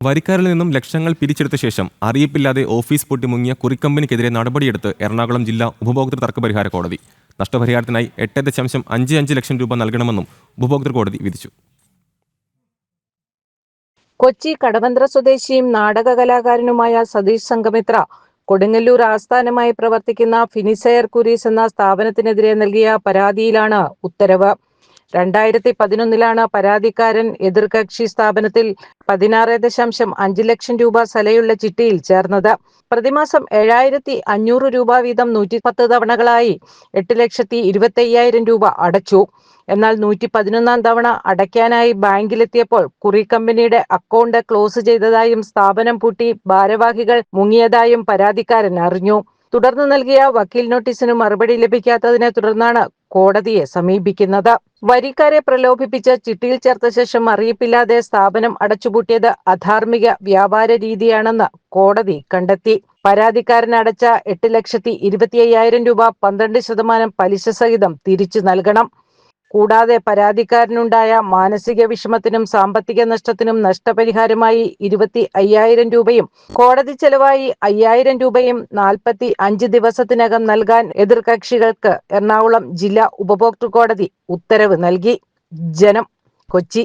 വരിക്കാരിൽ നിന്നും ലക്ഷങ്ങൾ പിരിച്ചെടുത്ത ശേഷം അറിയിപ്പില്ലാതെ ഓഫീസ് പൊട്ടി മുങ്ങിയ കുറിക്കമ്പനിക്കെതിരെ നടപടിയെടുത്ത് എറണാകുളം ജില്ലാ ഉപഭോക്തൃ തർക്കപരിഹാര കോടതി. നഷ്ടപരിഹാരത്തിനായി 8.55 ലക്ഷം രൂപ നൽകണമെന്നും ഉപഭോക്തൃ കോടതി വിധിച്ചു. കൊച്ചി കടവന്ത്ര സ്വദേശിയും നാടക കലാകാരനുമായ സതീഷ് സംഘമിത്ര കൊടുങ്ങല്ലൂർ ആസ്ഥാനമായി പ്രവർത്തിക്കുന്ന ഫിനിസെയർ കുരീസ് എന്ന സ്ഥാപനത്തിനെതിരെ നൽകിയ പരാതിയിലാണ് ഉത്തരവ്. 2011 പരാതിക്കാരൻ എതിർകക്ഷി സ്ഥാപനത്തിൽ 16.5 ലക്ഷം രൂപ സലയുള്ള ചിട്ടിയിൽ ചേർന്നത്. പ്രതിമാസം 7,500 രൂപ വീതം 110 തവണകളായി 8,25,000 രൂപ അടച്ചു. എന്നാൽ 111 തവണ അടയ്ക്കാനായി ബാങ്കിലെത്തിയപ്പോൾ കുറി കമ്പനിയുടെ അക്കൗണ്ട് ക്ലോസ് ചെയ്തതായും സ്ഥാപനം പൂട്ടി ഭാരവാഹികൾ മുങ്ങിയതായും പരാതിക്കാരൻ അറിഞ്ഞു. തുടർന്ന് നൽകിയ വക്കീൽ നോട്ടീസിന് മറുപടി ലഭിക്കാത്തതിനെ തുടർന്നാണ് കോടതിയെ സമീപിക്കുന്നത്. വരിക്കാരെ പ്രലോഭിപ്പിച്ച് ചിട്ടിയിൽ ചേർത്ത ശേഷം അറിയിപ്പില്ലാതെ സ്ഥാപനം അടച്ചുപൂട്ടിയത് അധാർമിക വ്യാപാര രീതിയാണെന്ന് കോടതി കണ്ടെത്തി. പരാതിക്കാരൻ അടച്ച 8,25,000 രൂപ 12% പലിശ സഹിതം തിരിച്ചു നൽകണം. കൂടാതെ പരാതിക്കാരനുണ്ടായ മാനസിക വിഷമത്തിനും സാമ്പത്തിക നഷ്ടത്തിനും നഷ്ടപരിഹാരമായി 25,000 രൂപയും കോടതി ചെലവായി 5,000 രൂപയും 45 ദിവസത്തിനകം നൽകാൻ എതിർകക്ഷികൾക്ക് എറണാകുളം ജില്ലാ ഉപഭോക്തൃ കോടതി ഉത്തരവ് നൽകി. ജനം, കൊച്ചി.